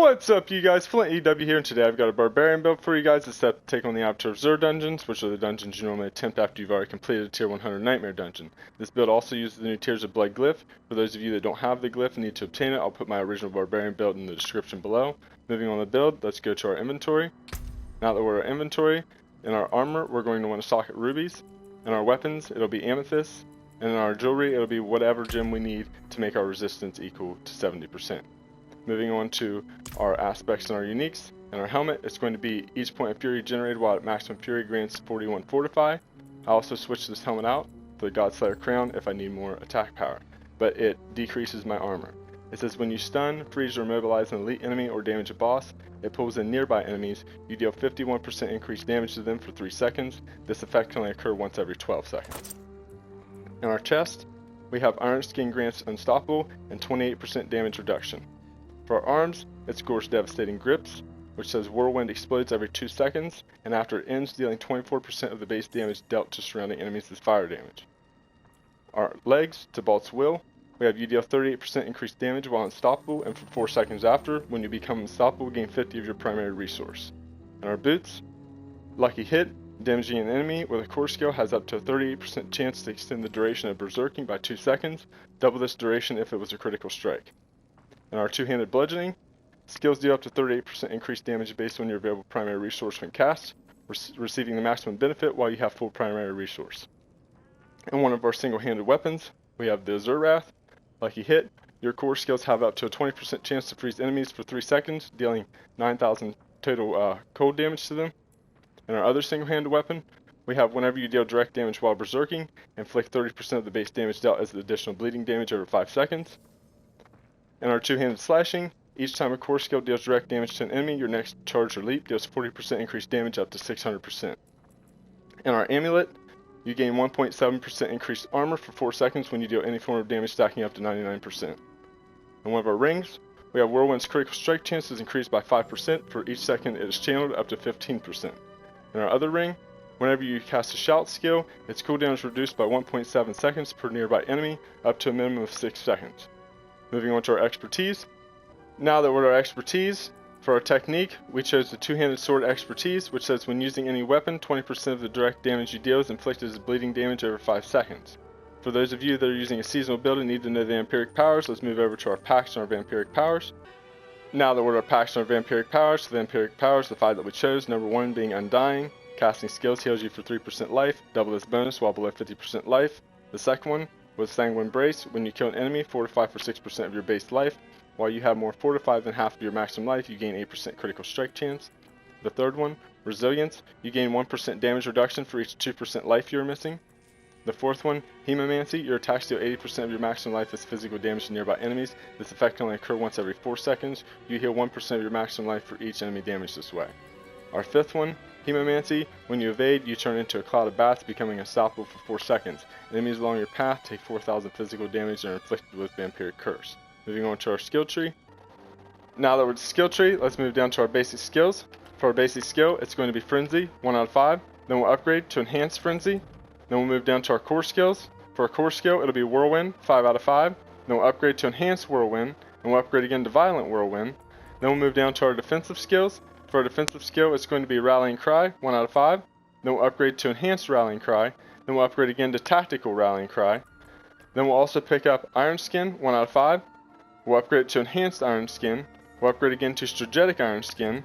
What's up, you guys? FlintEW here, and today I've got a Barbarian build for you guys that's set to take on the Abattoir of Zir dungeons, which are the dungeons you normally attempt after you've already completed a Tier 100 Nightmare dungeon. This build also uses the new tiers of Blood Glyph. For those of you that don't have the Glyph and need to obtain it, I'll put my original Barbarian build in the description below. Moving on the build, let's go to our inventory. Now that we're at our inventory, in our armor, we're going to want to socket rubies. In our weapons, it'll be amethyst. And in our jewelry, it'll be whatever gem we need to make our resistance equal to 70%. Moving on to our aspects and our uniques. In our helmet, it's going to be each point of fury generated while at maximum fury grants 41 fortify. I also switched this helmet out for the Godslayer crown if I need more attack power, but it decreases my armor. It says when you stun, freeze, or immobilize an elite enemy or damage a boss, it pulls in nearby enemies. You deal 51% increased damage to them for 3 seconds. This effect can only occur once every 12 seconds. In our chest, we have Iron Skin grants Unstoppable and 28% damage reduction. For our arms, it scores Devastating Grips, which says Whirlwind explodes every 2 seconds, and after it ends, dealing 24% of the base damage dealt to surrounding enemies as fire damage. Our legs, to Bolt's Will, we have you deal 38% increased damage while unstoppable, and for 4 seconds after, when you become unstoppable, gain 50 of your primary resource. And our boots, Lucky Hit, damaging an enemy with a core skill has up to a 38% chance to extend the duration of berserking by 2 seconds, double this duration if it was a critical strike. And our two-handed bludgeoning, skills deal up to 38% increased damage based on your available primary resource when cast, receiving the maximum benefit while you have full primary resource. And one of our single-handed weapons, we have the Azure Wrath, Lucky Hit. Your core skills have up to a 20% chance to freeze enemies for 3 seconds, dealing 9,000 total cold damage to them. And our other single-handed weapon, we have whenever you deal direct damage while berserking, inflict 30% of the base damage dealt as additional bleeding damage over 5 seconds. And our two-handed slashing, each time a core skill deals direct damage to an enemy, your next charge or leap deals 40% increased damage up to 600%. And our amulet, you gain 1.7% increased armor for 4 seconds when you deal any form of damage stacking up to 99%. And one of our rings, we have Whirlwind's critical strike chances increased by 5% for each second it is channeled up to 15%. In our other ring, whenever you cast a shout skill, its cooldown is reduced by 1.7 seconds per nearby enemy up to a minimum of 6 seconds. Moving on to our expertise. Now that we're at our expertise, for our technique, we chose the two-handed sword expertise, which says when using any weapon, 20% of the direct damage you deal is inflicted as bleeding damage over 5 seconds. For those of you that are using a seasonal build and need to know the vampiric powers, let's move over to our packs and our vampiric powers. Now that we're at our packs and our vampiric powers, the vampiric powers, the 5 that we chose, number 1 being Undying. Casting skills heals you for 3% life, double this bonus while below 50% life. The second one was Sanguine Brace. When you kill an enemy, fortify for 6% of your base life. While you have more fortified than half of your maximum life, you gain 8% critical strike chance. The third one, Resilience. You gain 1% damage reduction for each 2% life you are missing. The fourth one, Hemomancy. Your attacks deal 80% of your maximum life as physical damage to nearby enemies. This effect can only occur once every 4 seconds. You heal 1% of your maximum life for each enemy damaged this way. Our fifth one, Hemomancy. When you evade, you turn into a cloud of bats, becoming unstoppable for 4 seconds. Enemies along your path take 4,000 physical damage and are inflicted with Vampiric Curse. Moving on to our skill tree. Now that we're at the skill tree, let's move down to our basic skills. For our basic skill, it's going to be Frenzy, 1 out of 5. Then we'll upgrade to Enhanced Frenzy. Then we'll move down to our core skills. For our core skill, it'll be Whirlwind, 5 out of 5. Then we'll upgrade to Enhanced Whirlwind, and we'll upgrade again to Violent Whirlwind. Then we'll move down to our defensive skills. For our defensive skill, it's going to be Rallying Cry, 1 out of 5. Then we'll upgrade to Enhanced Rallying Cry. Then we'll upgrade again to Tactical Rallying Cry. Then we'll also pick up Iron Skin, 1 out of 5. We'll upgrade to Enhanced Iron Skin. We'll upgrade again to Strategic Iron Skin.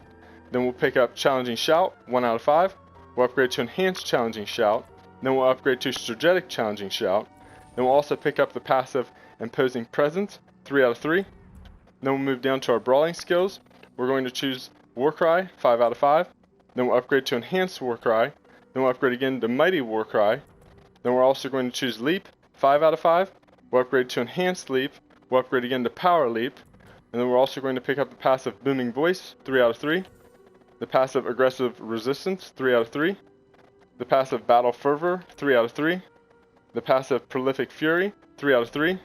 Then we'll pick up Challenging Shout, 1 out of 5. We'll upgrade to Enhanced Challenging Shout. Then we'll upgrade to Strategic Challenging Shout. Then we'll also pick up the passive Imposing Presence, 3 out of 3. Then we'll move down to our brawling skills. We're going to choose Warcry, 5 out of 5. Then we'll upgrade to Enhanced Warcry. Then we'll upgrade again to Mighty Warcry. Then we're also going to choose Leap, 5 out of 5. We'll upgrade to Enhanced Leap. We'll upgrade again to Power Leap. And then we're also going to pick up the passive Booming Voice, 3 out of 3. The passive Aggressive Resistance, 3 out of 3. The passive Battle Fervor, 3 out of 3. The passive Prolific Fury, 3 out of 3. Then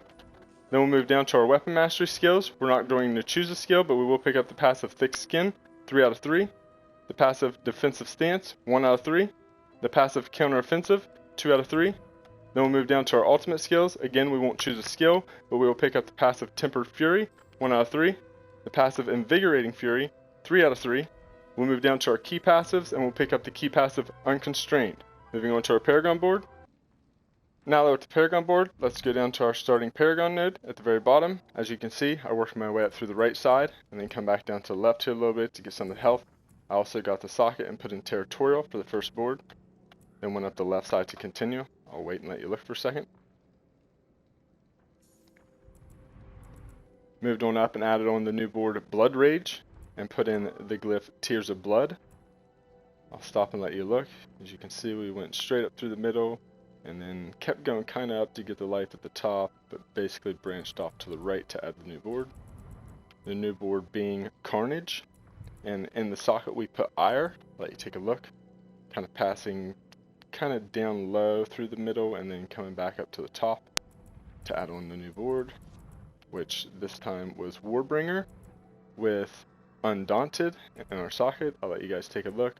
we'll move down to our Weapon Mastery skills. We're not going to choose a skill, but we will pick up the passive Thick Skin, 3 out of 3. The passive Defensive Stance, 1 out of 3. The passive Counteroffensive, 2 out of 3. Then we'll move down to our ultimate skills. Again, we won't choose a skill, but we will pick up the passive Tempered Fury, 1 out of 3. The passive Invigorating Fury, 3 out of 3. We'll move down to our key passives and we'll pick up the key passive Unconstrained. Moving on to our Paragon board. Now that we're at the Paragon board, let's go down to our starting Paragon node at the very bottom. As you can see, I worked my way up through the right side and then come back down to the left here a little bit to get some of the health. I also got the socket and put in Territorial for the first board. Then went up the left side to continue. I'll wait and let you look for a second. Moved on up and added on the new board Blood Rage and put in the glyph Tears of Blood. I'll stop and let you look. As you can see, we went straight up through the middle and then kept going kind of up to get the life at the top, but basically branched off to the right to add the new board. The new board being Carnage, and in the socket we put Ire. Let you take a look. Kind of passing kind of down low through the middle and then coming back up to the top to add on the new board, which this time was Warbringer with Undaunted in our socket. I'll let you guys take a look.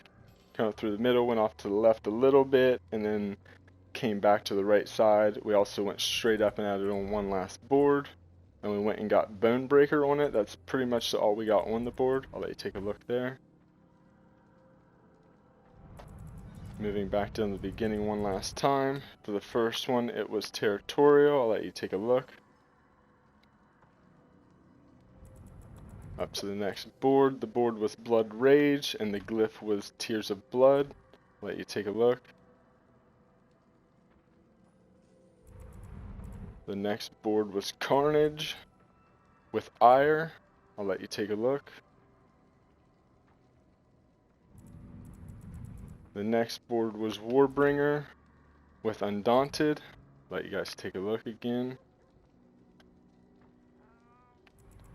Come up through the middle, went off to the left a little bit, and then came back to the right side. We also went straight up and added on one last board, and we went and got Bonebreaker on it. That's pretty much all we got on the board. I'll let you take a look there. Moving back down to the beginning one last time. For the first one, it was Territorial. I'll let you take a look. Up to the next board. The board was Blood Rage, and the glyph was Tears of Blood. I'll let you take a look. The next board was Carnage with Ire. I'll let you take a look. The next board was Warbringer with Undaunted. Let you guys take a look again.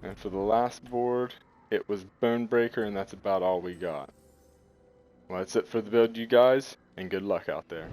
And for the last board, it was Bonebreaker, and that's about all we got. Well, that's it for the build, you guys, and good luck out there.